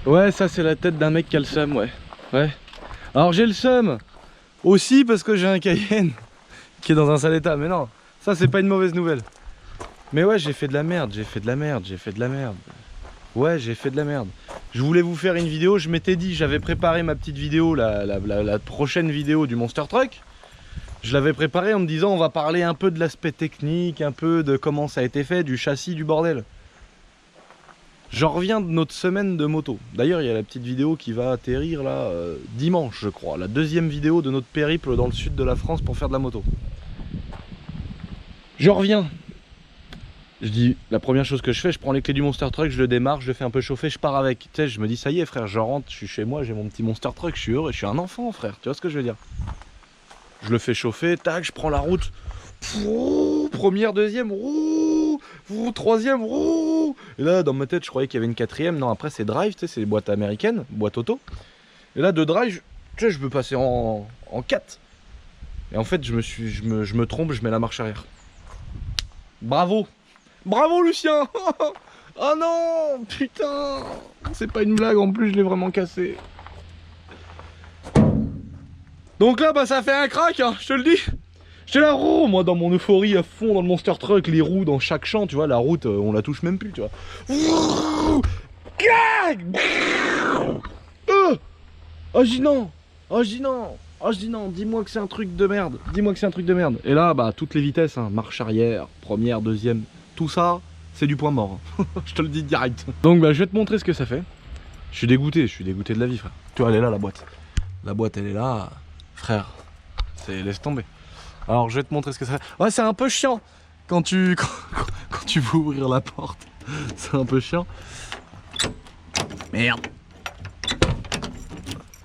Ouais, ça c'est la tête d'un mec qui a le seum, ouais. Alors j'ai le seum aussi parce que j'ai un Cayenne qui est dans un sale état. Mais non, ça c'est pas une mauvaise nouvelle. Mais ouais, j'ai fait de la merde. Ouais, j'ai fait de la merde. Je voulais vous faire une vidéo, je m'étais dit, j'avais préparé ma petite vidéo, la prochaine vidéo du Monster Truck. Je l'avais préparé en me disant, on va parler un peu de l'aspect technique, un peu de comment ça a été fait, du châssis, du bordel. J'en reviens de notre semaine de moto. D'ailleurs, il y a la petite vidéo qui va atterrir là dimanche, je crois. La deuxième vidéo de notre périple dans le sud de la France pour faire de la moto. Je reviens. Je dis, la première chose que je fais, je prends les clés du Monster Truck, je le démarre, je le fais un peu chauffer, je pars avec. Tu sais, je me dis, ça y est frère, je rentre, je suis chez moi, j'ai mon petit Monster Truck, je suis heureux, je suis un enfant frère. Tu vois ce que je veux dire? Je le fais chauffer, tac, je prends la route. Première, deuxième, troisième, et là dans ma tête je croyais qu'il y avait une quatrième. Non, après c'est drive, tu sais, c'est les boîtes américaines, boîte auto. Et là de drive, tu sais, je peux passer en 4. Et en fait je me trompe, je mets la marche arrière. Bravo Lucien. Oh non, putain, c'est pas une blague, en plus je l'ai vraiment cassé. Donc là bah ça fait un crack, hein, je te le dis. J'étais là, moi dans mon euphorie à fond dans le Monster Truck, les roues dans chaque champ, tu vois, la route on la touche même plus, tu vois. Oh je dis non, dis-moi que c'est un truc de merde, Et là bah toutes les vitesses, hein, marche arrière, première, deuxième, tout ça c'est du point mort, je te le dis direct. Donc bah je vais te montrer ce que ça fait. Je suis dégoûté de la vie frère. Tu vois, elle est là la boîte. La boîte elle est là, frère, laisse tomber. Alors je vais te montrer ce que ça fait. Ouais, c'est un peu chiant quand tu veux ouvrir la porte. C'est un peu chiant. Merde.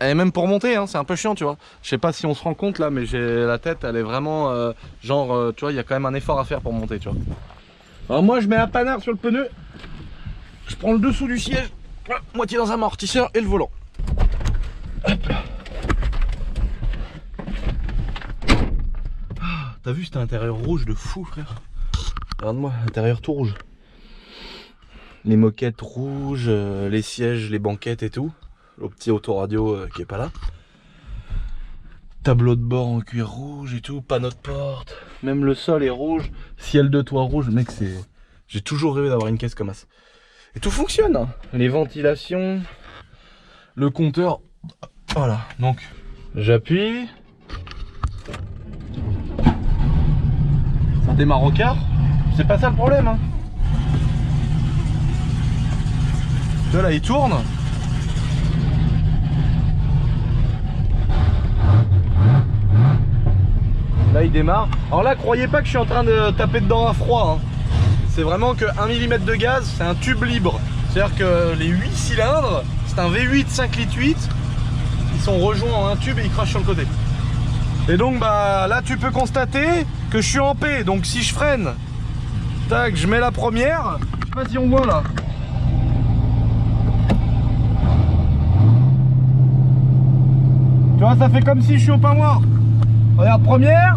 Et même pour monter, hein, c'est un peu chiant, tu vois. Je sais pas si on se rend compte là, mais j'ai la tête, elle est vraiment tu vois, il y a quand même un effort à faire pour monter, tu vois. Alors moi, je mets un panard sur le pneu. Je prends le dessous du siège, moitié dans un amortisseur et le volant. Hop là. T'as vu, c'était un intérieur rouge de fou, frère. Regarde-moi, l'intérieur tout rouge. Les moquettes rouges, les sièges, les banquettes et tout. Le petit autoradio qui est pas là. Tableau de bord en cuir rouge et tout, panneau de porte. Même le sol est rouge, ciel de toit rouge. Mec, c'est... J'ai toujours rêvé d'avoir une caisse comme ça. Et tout fonctionne, hein. Les ventilations, le compteur. Voilà, donc j'appuie. Ça démarre au quart. C'est pas ça le problème, hein. Tu vois là, il tourne. Là il démarre. Alors là, croyez pas que je suis en train de taper dedans à froid, hein. C'est vraiment que 1 mm de gaz, c'est un tube libre. C'est-à-dire que les 8 cylindres, c'est un V8 5 litres 8. Ils sont rejoints en un tube et ils crachent sur le côté. Et donc bah là tu peux constater que je suis en paix. Donc si je freine, tac, je mets la première. Je sais pas si on voit là. Tu vois, ça fait comme si je suis au pain noir. Regarde, première,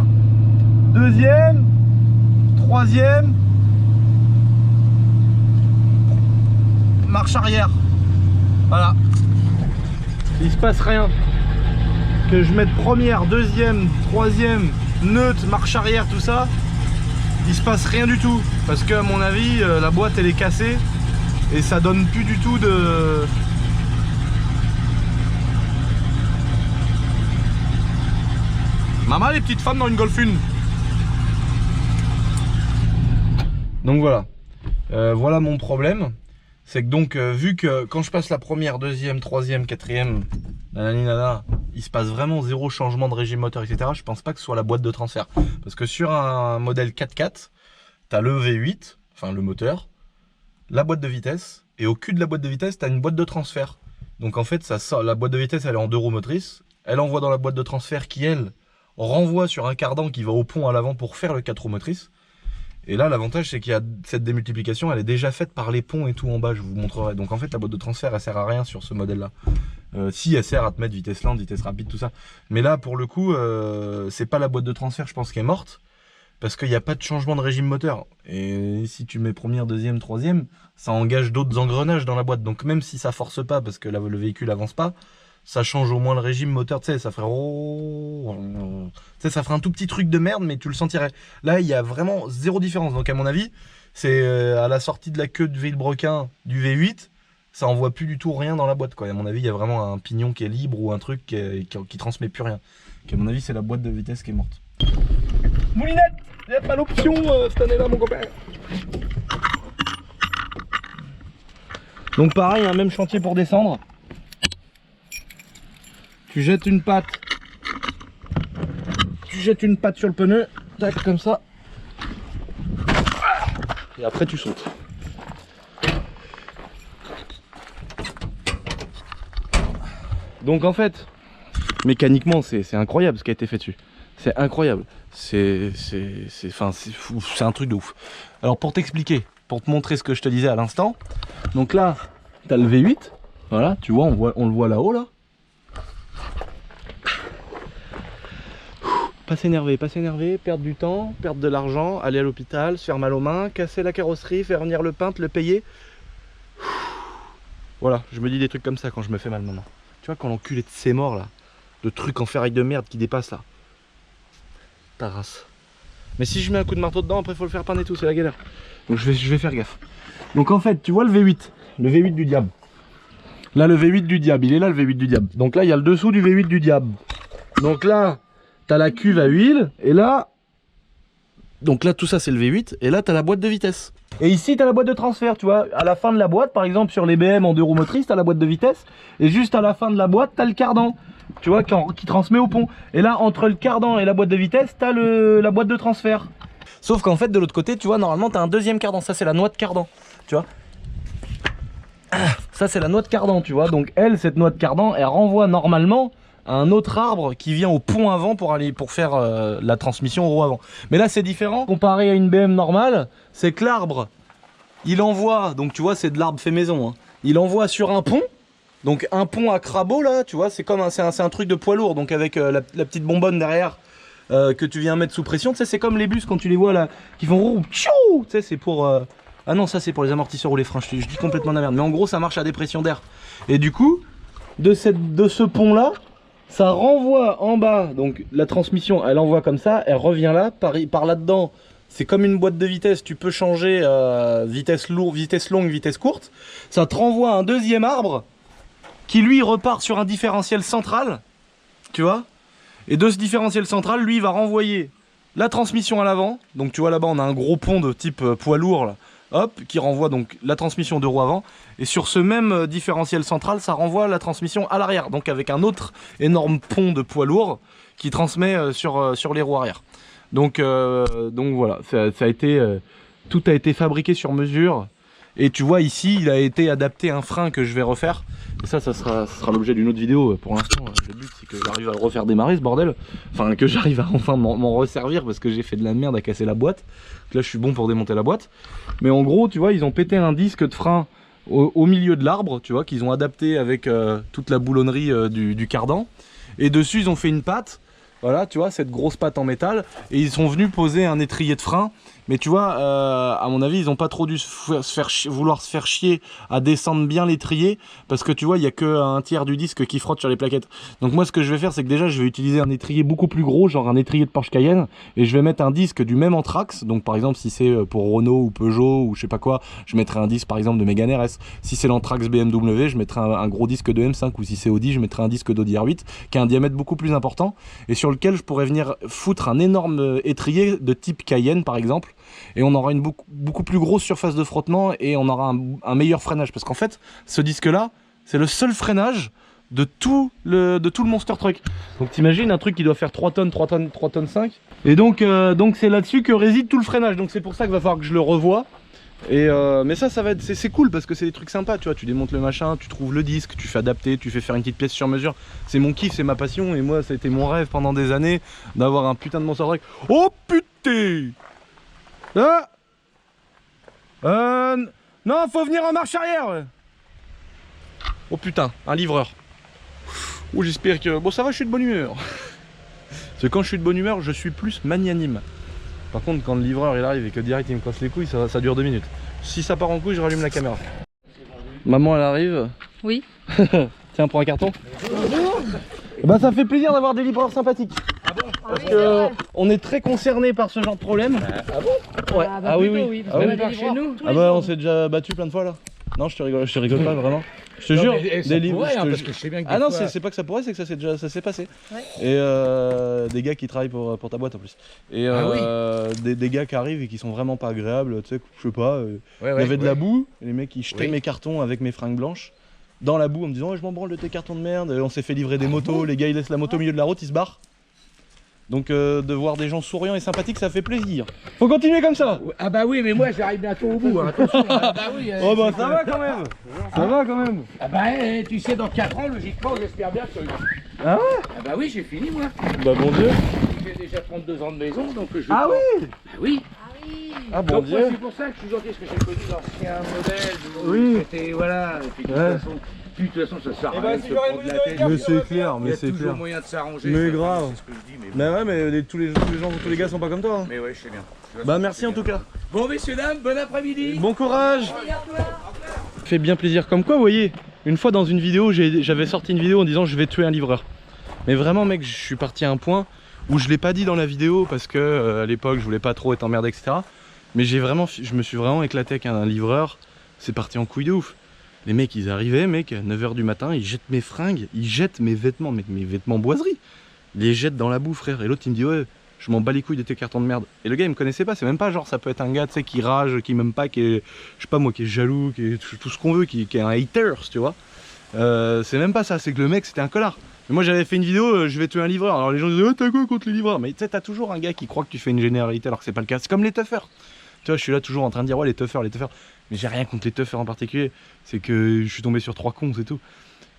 deuxième, troisième, marche arrière. Voilà. Il se passe rien. Que je mette première, deuxième, troisième, neutre, marche arrière, tout ça, il se passe rien du tout. Parce que à mon avis, la boîte elle est cassée et ça donne plus du tout de... Maman, les petites femmes dans une Golf 1. Donc voilà. Voilà mon problème. C'est que donc, vu que quand je passe la première, deuxième, troisième, quatrième, nanana, il se passe vraiment zéro changement de régime moteur, etc. Je pense pas que ce soit la boîte de transfert. Parce que sur un modèle 4x4, tu as le V8, enfin le moteur, la boîte de vitesse, et au cul de la boîte de vitesse, tu as une boîte de transfert. Donc en fait, ça sort, la boîte de vitesse, elle est en 2 roues motrices. Elle envoie dans la boîte de transfert qui, elle, renvoie sur un cardan qui va au pont à l'avant pour faire le 4 roues motrices. Et là, l'avantage, c'est qu'il y a cette démultiplication, elle est déjà faite par les ponts et tout en bas, je vous montrerai. Donc en fait, la boîte de transfert, elle sert à rien sur ce modèle-là. Si, elle sert à te mettre vitesse lente, vitesse rapide, tout ça. Mais là, pour le coup, c'est pas la boîte de transfert, je pense, qui est morte. Parce qu'il n'y a pas de changement de régime moteur. Et si tu mets première, deuxième, troisième, ça engage d'autres engrenages dans la boîte. Donc même si ça force pas, parce que le véhicule avance pas, ça change au moins le régime moteur, tu sais, ça ferait... Tu sais, ça ferait un tout petit truc de merde, mais tu le sentirais. Là, il y a vraiment zéro différence. Donc à mon avis, c'est à la sortie de la queue de Villebrequin du V8, ça envoie plus du tout rien dans la boîte, quoi. Et à mon avis, il y a vraiment un pignon qui est libre ou un truc qui transmet plus rien. Donc à mon avis, c'est la boîte de vitesse qui est morte. Moulinette, il n'y a pas l'option cette année-là, mon copain. Donc pareil, un même chantier pour descendre. Tu jettes une patte. Tu jettes une patte sur le pneu, tac, comme ça. Et après tu sautes. Donc en fait, mécaniquement, c'est incroyable ce qui a été fait dessus. C'est incroyable. C'est un truc de ouf. Alors pour t'expliquer, pour te montrer ce que je te disais à l'instant. Donc là, tu as le V8. Voilà, tu vois, on le voit là-haut là. Pas s'énerver, perdre du temps, perdre de l'argent, aller à l'hôpital, se faire mal aux mains, casser la carrosserie, faire venir le peintre, le payer. Voilà, je me dis des trucs comme ça quand je me fais mal maintenant. Tu vois, quand l'enculé de ces morts là, de trucs en ferraille de merde qui dépassent là. Ta race. Mais si je mets un coup de marteau dedans, après il faut le faire peindre et tout, c'est la galère. Donc je vais faire gaffe. Donc en fait, tu vois le V8 du diable. Là le V8 du diable, il est là le V8 du diable. Donc là il y a le dessous du V8 du diable. Donc là, t'as la cuve à huile, et là... Donc là tout ça c'est le V8, et là t'as la boîte de vitesse. Et ici t'as la boîte de transfert, tu vois. À la fin de la boîte, par exemple sur les BM en 2 roues motrices, t'as la boîte de vitesse. Et juste à la fin de la boîte, t'as le cardan. Tu vois, qui transmet au pont. Et là, entre le cardan et la boîte de vitesse, t'as la boîte de transfert. Sauf qu'en fait, de l'autre côté, tu vois, normalement, t'as un deuxième cardan. Ça, c'est la noix de cardan. Tu vois. Ça, c'est la noix de cardan, tu vois. Donc, cette noix de cardan, elle renvoie normalement à un autre arbre qui vient au pont avant pour faire la transmission au roue avant. Mais là, c'est différent. Comparé à une BM normale, c'est que l'arbre, il envoie, donc tu vois, c'est de l'arbre fait maison. Hein. Il envoie sur un pont. Donc un pont à crabeau là, tu vois, c'est comme c'est un truc de poids lourd, donc avec la petite bonbonne derrière que tu viens mettre sous pression, tu sais, c'est comme les bus quand tu les vois là, qui font tchou, tu sais, c'est pour... Ah non, ça c'est pour les amortisseurs ou les freins, je dis complètement de la merde, mais en gros ça marche à des pressions d'air. Et du coup, de ce pont là, ça renvoie en bas, donc la transmission, elle envoie comme ça, elle revient là, par là-dedans. C'est comme une boîte de vitesse, tu peux changer vitesse lourde, vitesse longue, vitesse courte. Ça te renvoie un deuxième arbre qui lui repart sur un différentiel central, tu vois. Et de ce différentiel central, lui il va renvoyer la transmission à l'avant. Donc tu vois là-bas on a un gros pont de type poids lourd là, hop, qui renvoie donc la transmission de roue avant. Et sur ce même différentiel central, ça renvoie la transmission à l'arrière. Donc avec un autre énorme pont de poids lourd qui transmet sur les roues arrière. Donc voilà, ça a été, tout a été fabriqué sur mesure. Et tu vois ici, il a été adapté un frein que je vais refaire. Et ça sera l'objet d'une autre vidéo. Pour l'instant, le but c'est que j'arrive à le refaire démarrer ce bordel. Enfin, que j'arrive à enfin m'en resservir parce que j'ai fait de la merde à casser la boîte. Donc là, je suis bon pour démonter la boîte. Mais en gros, tu vois, ils ont pété un disque de frein au milieu de l'arbre, tu vois, qu'ils ont adapté avec toute la boulonnerie du cardan. Et dessus, ils ont fait une patte. Voilà, tu vois, cette grosse patte en métal. Et ils sont venus poser un étrier de frein. Mais tu vois, à mon avis, ils n'ont pas trop dû vouloir se faire chier à descendre bien l'étrier. Parce que tu vois, il n'y a qu'un tiers du disque qui frotte sur les plaquettes. Donc moi, ce que je vais faire, c'est que déjà, je vais utiliser un étrier beaucoup plus gros, genre un étrier de Porsche Cayenne. Et je vais mettre un disque du même anthrax. Donc par exemple, si c'est pour Renault ou Peugeot ou je sais pas quoi, je mettrai un disque par exemple de Mégane RS. Si c'est l'anthrax BMW, je mettrai un gros disque de M5. Ou si c'est Audi, je mettrai un disque d'Audi R8 qui a un diamètre beaucoup plus important. Et sur lequel je pourrais venir foutre un énorme étrier de type Cayenne par exemple. Et on aura une beaucoup plus grosse surface de frottement et on aura un meilleur freinage. Parce qu'en fait, ce disque-là, c'est le seul freinage de tout le Monster Truck. Donc t'imagines un truc qui doit faire 3 tonnes 5. Et donc c'est là-dessus que réside tout le freinage. Donc c'est pour ça qu'il va falloir que je le revoie. Et mais ça va être, c'est cool parce que c'est des trucs sympas, tu vois, tu démontes le machin, tu trouves le disque, tu fais adapter, tu fais faire une petite pièce sur mesure. C'est mon kiff, c'est ma passion et moi ça a été mon rêve pendant des années d'avoir un putain de Monster Truck. Oh putain! Non, faut venir en marche arrière. Ouais. Oh putain, un livreur. Oh, j'espère que... Bon, ça va, je suis de bonne humeur. Parce que quand je suis de bonne humeur, je suis plus magnanime. Par contre, quand le livreur il arrive et que direct il me casse les couilles, ça dure 2 minutes. Si ça part en couille, je rallume la caméra. Maman, elle arrive. Oui. Tiens, prends un carton. Bah, ça fait plaisir d'avoir des livreurs sympathiques. Ah bon? Parce que on est très concernés par ce genre de problème. Ah bon? Ouais. Ah, bah oui. Ah oui. Par chez nous. Ah bah on s'est déjà battu plein de fois là. Non, je te rigole pas vraiment. Je te jure, des livres. Parce que je sais bien que ah non, c'est pas que ça pourrait, c'est que ça s'est passé. Ouais. Et des gars qui travaillent pour ta boîte en plus. Et des gars qui arrivent et qui sont vraiment pas agréables, tu sais, je sais pas. Il y avait de la boue, et les mecs qui jetaient mes cartons avec mes fringues blanches dans la boue en me disant oh, je m'en branle de tes cartons de merde. Et on s'est fait livrer des motos, les gars ils laissent la moto au milieu de la route, ils se barrent. Donc de voir des gens souriants et sympathiques, ça fait plaisir. Faut continuer comme ça. Ah bah oui, mais moi j'arrive bientôt au bout, hein. Attention. Ah bah oui, oh bah ça va quand même. Ça va quand même. Ah bah tu sais, dans 4 ans, logiquement, j'espère bien que... Ah ouais. Ah bah oui, j'ai fini moi. Bah bon Dieu. J'ai déjà 32 ans de maison, donc je... Ah oui. Bah oui. Ah bon donc Dieu. c'est pour ça que je suis gentil, parce que j'ai connu l'ancien modèle. Oui. C'était, voilà, et puis, de toute façon, ça sert à rien de se prendre la tête. Mais c'est clair, mais c'est clair. Il y a toujours moyen de s'arranger. Mais grave. C'est ce que je dis, mais ouais, mais tous les gars sont pas comme toi. Hein. Mais ouais, je sais bien. Bah merci en tout cas. Bon messieurs dames, bon après-midi. Bon courage. Fait bien plaisir. Comme quoi, vous voyez, une fois dans une vidéo, j'avais sorti une vidéo en disant je vais tuer un livreur. Mais vraiment mec, je suis parti à un point où je l'ai pas dit dans la vidéo parce que à l'époque je voulais pas trop être emmerdé, etc. Mais je me suis vraiment éclaté avec un livreur. C'est parti en couille de ouf. Les mecs ils arrivaient, mec, à 9 h du matin, ils jettent mes fringues, ils jettent mes vêtements, mec, mes vêtements boiseries. Ils les jettent dans la boue, frère. Et l'autre il me dit ouais, je m'en bats les couilles de tes cartons de merde. Et le gars il me connaissait pas, c'est même pas genre ça peut être un gars tu sais qui rage, qui m'aime pas, qui est, je sais pas moi, qui est jaloux, qui est tout ce qu'on veut, qui est un hater, tu vois. C'est même pas ça, c'est que le mec c'était un connard. Et moi j'avais fait une vidéo, je vais tuer un livreur. Alors les gens disaient oh, t'as quoi contre les livreurs? Mais tu sais, t'as toujours un gars qui croit que tu fais une généralité alors que c'est pas le cas. C'est comme les toughers. Tu vois, je suis là toujours en train de dire ouais les toughers. Mais j'ai rien contre les toughers en particulier. C'est que je suis tombé sur 3 cons, c'est tout.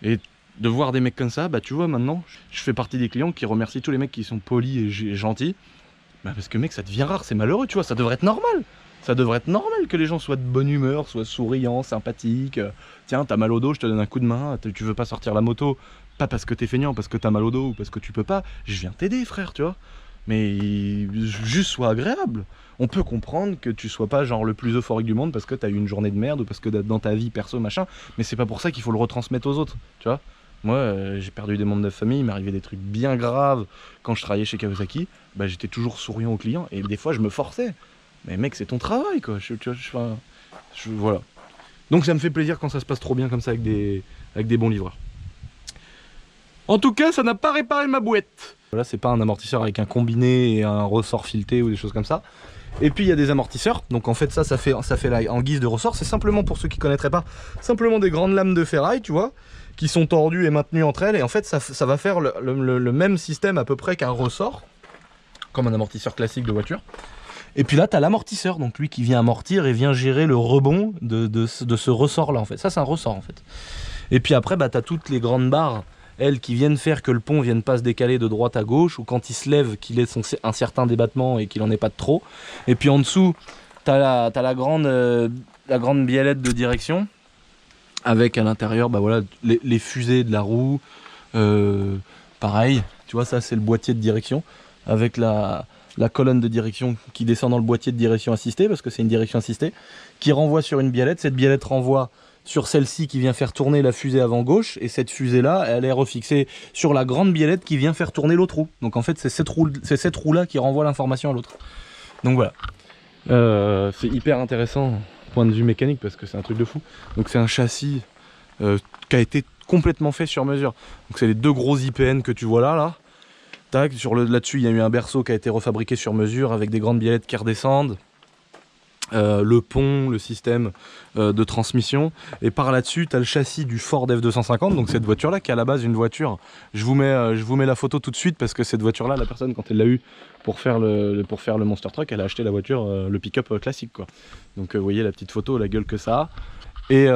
Et de voir des mecs comme ça, bah tu vois maintenant, je fais partie des clients qui remercient tous les mecs qui sont polis et gentils. Bah parce que mec ça devient rare, c'est malheureux, tu vois, ça devrait être normal. Ça devrait être normal que les gens soient de bonne humeur, soient souriants, sympathiques. Tiens, t'as mal au dos, je te donne un coup de main, tu veux pas sortir la moto, pas parce que t'es feignant, parce que t'as mal au dos ou parce que tu peux pas, je viens t'aider frère, tu vois. Mais juste sois agréable. On peut comprendre que tu sois pas genre le plus euphorique du monde parce que t'as eu une journée de merde ou parce que dans ta vie perso machin, mais c'est pas pour ça qu'il faut le retransmettre aux autres, tu vois. Moi j'ai perdu des membres de famille, il m'est arrivé des trucs bien graves quand je travaillais chez Kawasaki, bah j'étais toujours souriant aux clients et des fois je me forçais. Mais mec c'est ton travail quoi, voilà. Donc ça me fait plaisir quand ça se passe trop bien comme ça avec des bons livreurs. En tout cas ça n'a pas réparé ma bouette. Là c'est pas un amortisseur avec un combiné et un ressort fileté ou des choses comme ça. Et puis il y a des amortisseurs, donc en fait ça fait là, en guise de ressort, c'est simplement pour ceux qui connaîtraient pas, simplement des grandes lames de ferraille, tu vois, qui sont tordues et maintenues entre elles, et en fait ça va faire le même système à peu près qu'un ressort, comme un amortisseur classique de voiture. Et puis là tu as l'amortisseur, donc lui qui vient amortir et vient gérer le rebond de ce ressort là en fait, ça c'est un ressort en fait. Et puis après bah, tu as toutes les grandes barres, elles qui viennent faire que le pont ne vienne pas se décaler de droite à gauche, ou quand il se lève qu'il ait un certain débattement et qu'il n'en ait pas de trop. Et puis en dessous, tu as la grande biellette de direction, avec à l'intérieur bah voilà, les fusées de la roue, pareil, tu vois ça c'est le boîtier de direction, avec la colonne de direction qui descend dans le boîtier de direction assistée, parce que c'est une direction assistée, qui renvoie sur une biellette, cette biellette renvoie sur celle-ci qui vient faire tourner la fusée avant gauche, et cette fusée là elle est refixée sur la grande biellette qui vient faire tourner l'autre roue. Donc en fait c'est cette roue là qui renvoie l'information à l'autre. Donc voilà, c'est hyper intéressant point de vue mécanique parce que c'est un truc de fou. Donc c'est un châssis qui a été complètement fait sur mesure. Donc c'est les 2 gros IPN que tu vois là. Tac, là-dessus il y a eu un berceau qui a été refabriqué sur mesure avec des grandes biellettes qui redescendent. Le pont, le système de transmission, et par là-dessus tu as le châssis du Ford F250, donc cette voiture là qui est à la base une voiture, je vous mets la photo tout de suite parce que cette voiture là, la personne quand elle l'a eu pour faire le Monster Truck, elle a acheté la voiture, le pick-up classique quoi. Donc vous voyez la petite photo, la gueule que ça a, et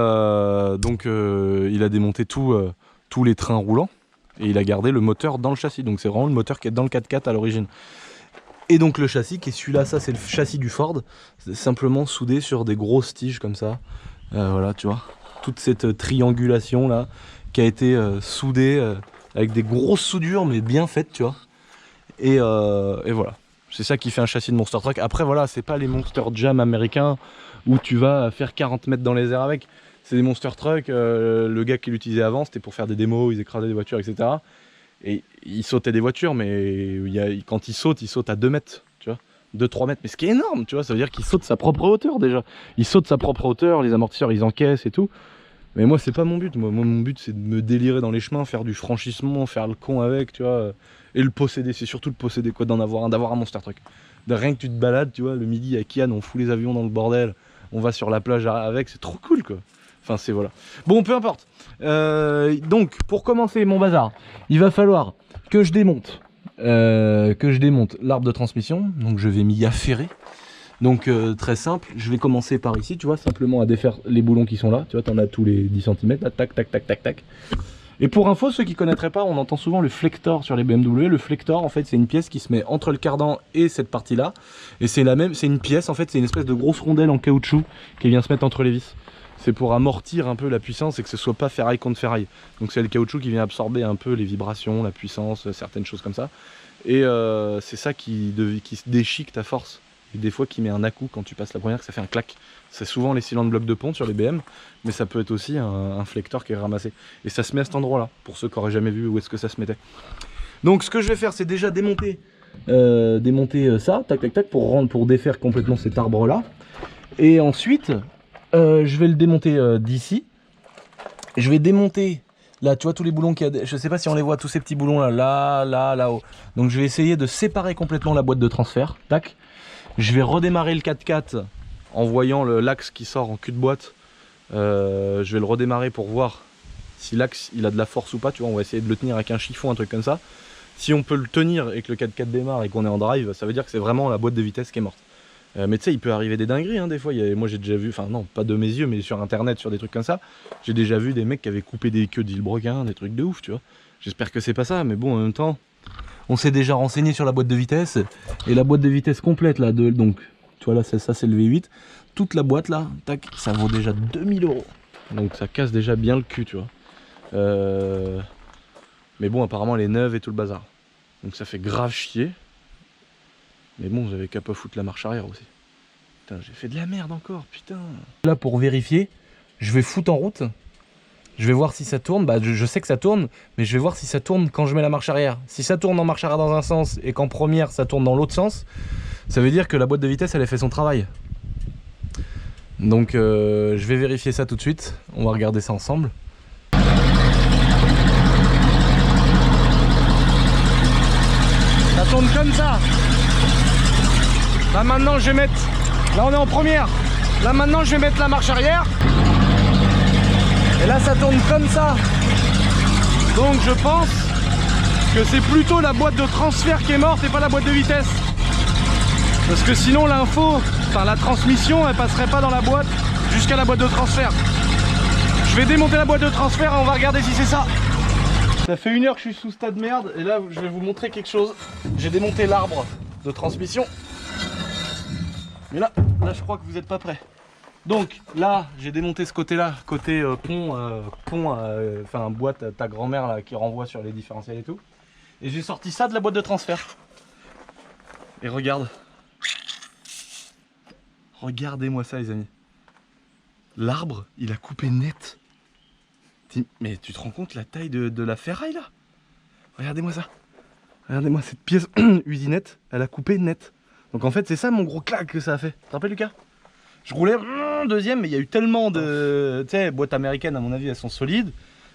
donc il a démonté tous les trains roulants et il a gardé le moteur dans le châssis, donc c'est vraiment le moteur qui est dans le 4x4 à l'origine. Et donc le châssis qui est celui-là, ça c'est le châssis du Ford, c'est simplement soudé sur des grosses tiges comme ça. Voilà, tu vois, toute cette triangulation là qui a été soudée avec des grosses soudures mais bien faites, tu vois. Et voilà, c'est ça qui fait un châssis de Monster Truck. Après voilà, c'est pas les Monster Jam américains où tu vas faire 40 mètres dans les airs avec. C'est des Monster Truck, le gars qui l'utilisait avant c'était pour faire des démos, ils écrasaient des voitures, etc. Et il sautait des voitures, mais quand il saute à 2 mètres, tu vois, 2-3 mètres, mais ce qui est énorme, tu vois, ça veut dire qu'il saute sa propre hauteur déjà. Il saute sa propre hauteur, les amortisseurs ils encaissent et tout. Mais moi c'est pas mon but, moi mon but c'est de me délirer dans les chemins, faire du franchissement, faire le con avec, tu vois, et le posséder, c'est surtout le posséder quoi, d'avoir un Monster Truck. De rien que tu te balades, tu vois, le midi avec Yann, on fout les avions dans le bordel, on va sur la plage avec, c'est trop cool quoi. Enfin c'est voilà. Bon peu importe. Donc pour commencer mon bazar, il va falloir que je démonte l'arbre de transmission. Donc je vais m'y affairer. Donc très simple, je vais commencer par ici, tu vois, simplement à défaire les boulons qui sont là. Tu vois, t'en as tous les 10 cm, là, tac, tac, tac, tac, tac. Et pour info, ceux qui ne connaîtraient pas, on entend souvent le flector sur les BMW. Le flector, en fait, c'est une pièce qui se met entre le cardan et cette partie-là. Et c'est une pièce, en fait, c'est une espèce de grosse rondelle en caoutchouc qui vient se mettre entre les vis. C'est pour amortir un peu la puissance et que ce soit pas ferraille contre ferraille. Donc c'est le caoutchouc qui vient absorber un peu les vibrations, la puissance, certaines choses comme ça. Et c'est ça qui se déchique ta force. Et des fois qui met un à-coup quand tu passes la première, que ça fait un clac. C'est souvent les cylindres blocs de ponte sur les BM, mais ça peut être aussi un flector qui est ramassé. Et ça se met à cet endroit-là, pour ceux qui n'auraient jamais vu où est-ce que ça se mettait. Donc ce que je vais faire, c'est déjà démonter ça, tac tac tac, pour défaire complètement cet arbre-là. Et ensuite, je vais le démonter d'ici. Je vais démonter, là tu vois tous les boulons qu'il y a, je sais pas si on les voit, tous ces petits boulons là, là-haut. Donc je vais essayer de séparer complètement la boîte de transfert, tac. Je vais redémarrer le 4x4 en voyant l'axe qui sort en cul de boîte. Je vais le redémarrer pour voir si l'axe il a de la force ou pas, tu vois, on va essayer de le tenir avec un chiffon, un truc comme ça. Si on peut le tenir et que le 4x4 démarre et qu'on est en drive, ça veut dire que c'est vraiment la boîte de vitesse qui est morte. Mais tu sais, il peut arriver des dingueries hein, des fois. Moi j'ai déjà vu, enfin non, pas de mes yeux, mais sur internet, sur des trucs comme ça, j'ai déjà vu des mecs qui avaient coupé des queues d'Ilbrequin, des trucs de ouf, tu vois. J'espère que c'est pas ça, mais bon, en même temps, on s'est déjà renseigné sur la boîte de vitesse. Et la boîte de vitesse complète là, donc, tu vois là, ça c'est le V8. Toute la boîte là, tac, ça vaut déjà 2000 €. Donc ça casse déjà bien le cul, tu vois. Mais bon, apparemment elle est neuve et tout le bazar. Donc ça fait grave chier. Mais bon, vous avez qu'à pas foutre la marche arrière aussi. Putain, j'ai fait de la merde encore, putain. Là, pour vérifier, je vais foutre en route. Je vais voir si ça tourne. Bah, je sais que ça tourne, mais je vais voir si ça tourne quand je mets la marche arrière. Si ça tourne en marche arrière dans un sens et qu'en première ça tourne dans l'autre sens, ça veut dire que la boîte de vitesse elle a fait son travail. Donc je vais vérifier ça tout de suite. On va regarder ça ensemble. Ça tourne comme ça. Là maintenant je vais mettre. Là on est en première. Là maintenant je vais mettre la marche arrière. Et là ça tourne comme ça. Donc je pense que c'est plutôt la boîte de transfert qui est morte et pas la boîte de vitesse. Parce que sinon l'info, enfin la transmission, elle passerait pas dans la boîte jusqu'à la boîte de transfert. Je vais démonter la boîte de transfert et on va regarder si c'est ça. Ça fait 1 heure que je suis sous ce tas de merde et là je vais vous montrer quelque chose. J'ai démonté l'arbre de transmission. Mais là je crois que vous n'êtes pas prêts. Donc là j'ai démonté ce côté là, côté enfin boîte à ta grand-mère là qui renvoie sur les différentiels et tout. Et j'ai sorti ça de la boîte de transfert. Et regarde. Regardez-moi ça les amis. L'arbre il a coupé net. Mais tu te rends compte la taille de la ferraille là? Regardez-moi ça. Regardez-moi cette pièce usinette, elle a coupé net. Donc en fait c'est ça mon gros claque que ça a fait. Tu te rappelles Lucas? Je roulais deuxième, mais il y a eu tellement de... Tu sais, boîtes américaines à mon avis elles sont solides.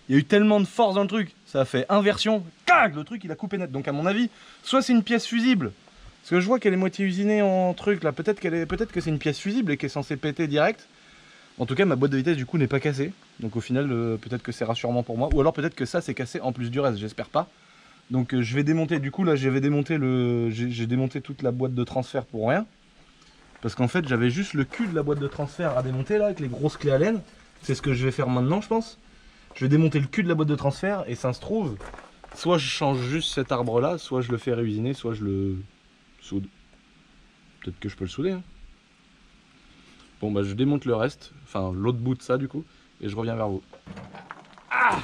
Il y a eu tellement de force dans le truc. Ça a fait inversion. Clac, le truc il a coupé net. Donc à mon avis, soit c'est une pièce fusible. Parce que je vois qu'elle est moitié usinée en truc là. Peut-être que c'est une pièce fusible et qu'elle est censée péter direct. En tout cas ma boîte de vitesse du coup n'est pas cassée. Donc au final peut-être que c'est rassurant pour moi. Ou alors peut-être que ça c'est cassé en plus du reste, j'espère pas. Donc je vais démonter, du coup là j'ai démonté toute la boîte de transfert pour rien. Parce qu'en fait j'avais juste le cul de la boîte de transfert à démonter là avec les grosses clés Allen. C'est ce que je vais faire maintenant je pense. Je vais démonter le cul de la boîte de transfert et ça se trouve, soit je change juste cet arbre là, soit je le fais réusiner, soit je le soude. Peut-être que je peux le souder. Hein. Bon bah je démonte le reste, enfin l'autre bout de ça du coup, et je reviens vers vous. Ah,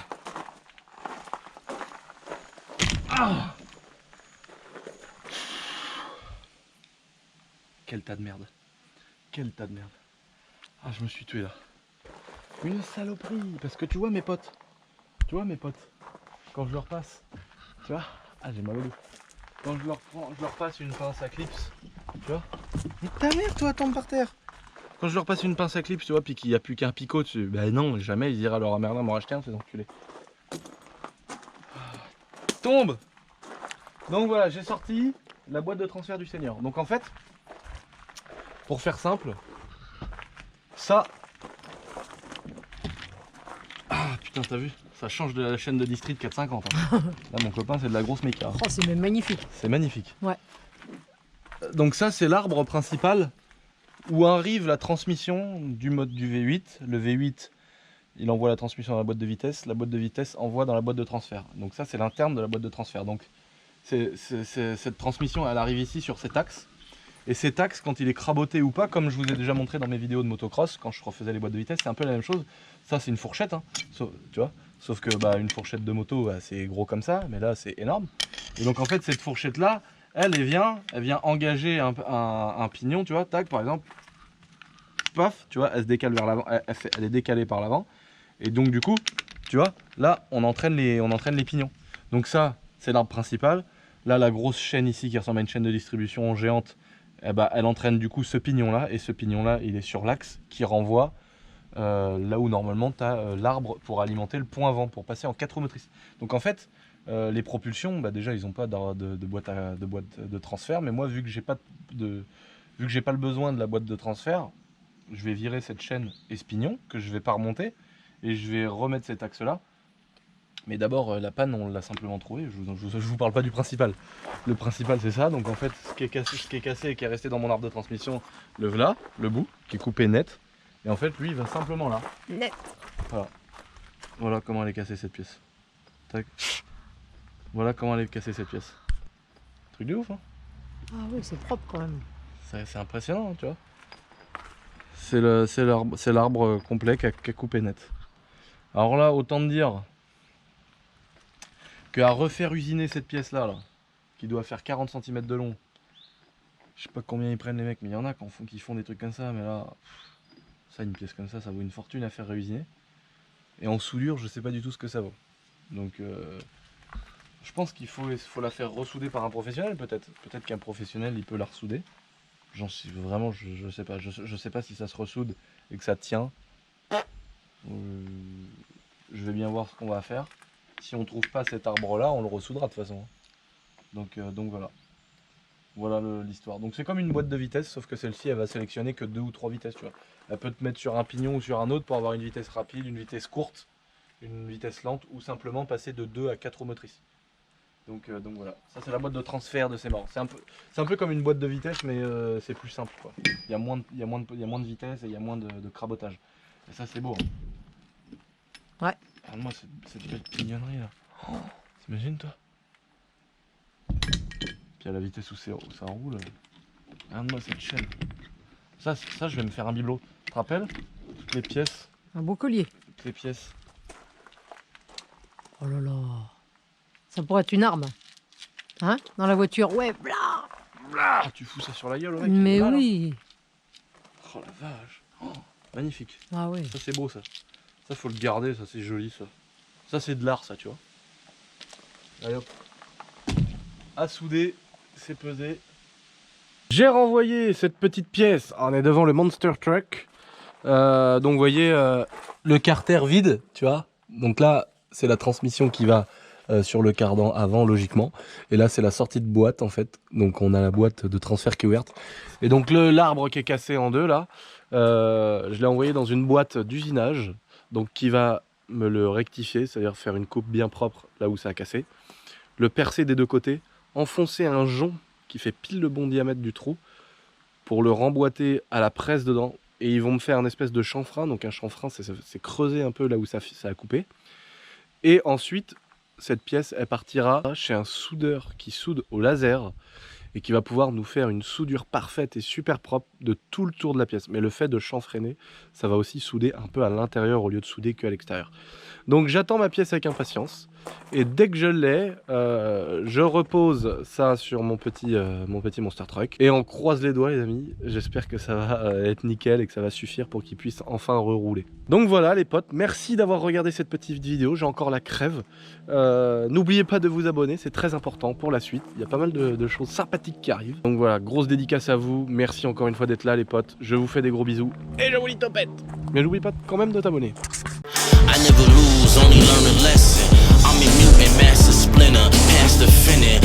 ah, quel tas de merde. Quel tas de merde. Ah je me suis tué là. Une saloperie, parce que tu vois mes potes. Tu vois mes potes, quand je leur passe, tu vois, ah j'ai mal au dos. Quand je leur passe une pince à clips, tu vois. Mais ta mère toi tombe par terre. Quand je leur passe une pince à clips, tu vois, puis qu'il n'y a plus qu'un picot dessus, ben non, jamais ils ira leur à Merlin m'en racheter un, ces enculés. Tombe. Donc voilà, j'ai sorti la boîte de transfert du Seigneur. Donc en fait, pour faire simple, ça... Ah putain, t'as vu? Ça change de la chaîne de District 450. Hein. Là, mon copain, c'est de la grosse méca. Oh, c'est même magnifique. C'est magnifique. Ouais. Donc ça, c'est l'arbre principal où arrive la transmission du mode du V8. Le V8, il envoie la transmission dans la boîte de vitesse. La boîte de vitesse envoie dans la boîte de transfert. Donc ça, c'est l'interne de la boîte de transfert. Donc cette transmission, elle arrive ici sur cet axe. Et cet axe, quand il est craboté ou pas, comme je vous ai déjà montré dans mes vidéos de motocross, quand je refaisais les boîtes de vitesse, c'est un peu la même chose. Ça, c'est une fourchette, hein. Tu vois. Sauf que bah, une fourchette de moto, bah, c'est gros comme ça, mais là, c'est énorme. Et donc, en fait, cette fourchette-là, elle vient engager un pignon, tu vois, tac, par exemple, paf, tu vois, elle se décale vers l'avant, elle est décalée par l'avant. Et donc, du coup, tu vois, là, on entraîne les pignons. Donc ça, c'est l'arbre principal. Là, la grosse chaîne ici, qui ressemble à une chaîne de distribution géante, eh ben, elle entraîne du coup ce pignon-là. Et ce pignon-là, il est sur l'axe qui renvoie là où normalement tu as l'arbre pour alimenter le point avant, pour passer en 4 roues motrices. Donc en fait, les propulsions, bah, déjà, ils n'ont pas de boîte de transfert. Mais moi, vu que j'ai pas le besoin de la boîte de transfert, je vais virer cette chaîne et ce pignon que je vais pas remonter. Et je vais remettre cet axe-là. Mais d'abord, la panne, on l'a simplement trouvé. Je vous parle pas du principal. Le principal, c'est ça. Donc en fait, ce qui est cassé et qui est resté dans mon arbre de transmission, le voilà, le bout, qui est coupé net. Et en fait, lui, il va simplement là. Net. Voilà. Voilà comment elle est cassée, cette pièce. Tac. Voilà comment elle est cassée, cette pièce. Truc de ouf, hein. Ah oui, c'est propre quand même. C'est impressionnant, tu vois. C'est l'arbre complet qui a coupé net. Alors là, autant te dire qu'à refaire usiner cette pièce là, qui doit faire 40 cm de long, je sais pas combien ils prennent les mecs, mais il y en a qui font des trucs comme ça, mais là, ça, une pièce comme ça vaut une fortune à faire réusiner. Et en soudure, je sais pas du tout ce que ça vaut. Donc je pense qu'il faut la faire ressouder par un professionnel, peut-être. Peut-être qu'un professionnel, il peut la ressouder. J'en sais vraiment, je sais pas. Je sais pas si ça se ressoude et que ça tient. Je vais bien voir ce qu'on va faire. Si on trouve pas cet arbre là, on le ressoudra de toute façon. Donc voilà. Voilà l'histoire. Donc c'est comme une boîte de vitesse, sauf que celle-ci elle va sélectionner que 2 ou 3 vitesses, tu vois. Elle peut te mettre sur un pignon ou sur un autre pour avoir une vitesse rapide, une vitesse courte, une vitesse lente, ou simplement passer de 2 à 4 roues motrices. Donc voilà. Ça c'est la boîte de transfert de ces morts. C'est un peu comme une boîte de vitesse, mais c'est plus simple, quoi. Il y a moins de vitesse et il y a moins de crabotage. Et ça c'est beau. Hein. Ouais. Regarde-moi cette belle pignonnerie là. Oh, t'imagines toi? Puis à la vitesse où ça roule. Regarde-moi cette chaîne. Ça, je vais me faire un bibelot. Tu te rappelles? Toutes les pièces. Un beau collier. Toutes les pièces. Oh là là. Ça pourrait être une arme. Hein? Dans la voiture. Ouais, bla. Blah, tu fous ça sur la gueule, mec. Mais Mal, oui. hein. Oh la vache. Oh, magnifique. Ah oui. Ça c'est beau ça. Ça faut le garder, ça c'est joli ça. Ça c'est de l'art ça, tu vois. Allez hop. À souder, c'est pesé. J'ai renvoyé cette petite pièce. On est devant le Monster Truck. Donc vous voyez le carter vide, tu vois. Donc là, c'est la transmission qui va sur le cardan avant, logiquement. Et là, c'est la sortie de boîte, en fait. Donc on a la boîte de transfert qui est ouverte. Et donc l'arbre qui est cassé en deux, là, je l'ai envoyé dans une boîte d'usinage. Donc qui va me le rectifier, c'est-à-dire faire une coupe bien propre là où ça a cassé. Le percer des deux côtés, enfoncer un jonc qui fait pile le bon diamètre du trou pour le remboîter à la presse dedans. Et ils vont me faire une espèce de chanfrein. Donc un chanfrein, c'est creuser un peu là où ça a coupé. Et ensuite, cette pièce, elle partira chez un soudeur qui soude au laser et qui va pouvoir nous faire une soudure parfaite et super propre de tout le tour de la pièce. Mais le fait de chanfreiner, ça va aussi souder un peu à l'intérieur au lieu de souder qu'à l'extérieur. Donc j'attends ma pièce avec impatience et dès que je l'ai, je repose ça sur mon petit Monster Truck et on croise les doigts les amis, j'espère que ça va être nickel et que ça va suffire pour qu'il puisse enfin rerouler. Donc voilà les potes, merci d'avoir regardé cette petite vidéo, j'ai encore la crève. N'oubliez pas de vous abonner, c'est très important pour la suite, il y a pas mal de choses sympathiques qui arrivent. Donc voilà, grosse dédicace à vous, merci encore une fois d'être là les potes, je vous fais des gros bisous et je vous dis topette. Mais n'oublie pas quand même de t'abonner. I never lose, only learn a lesson. I'm a mutant, master splinter, past the finning.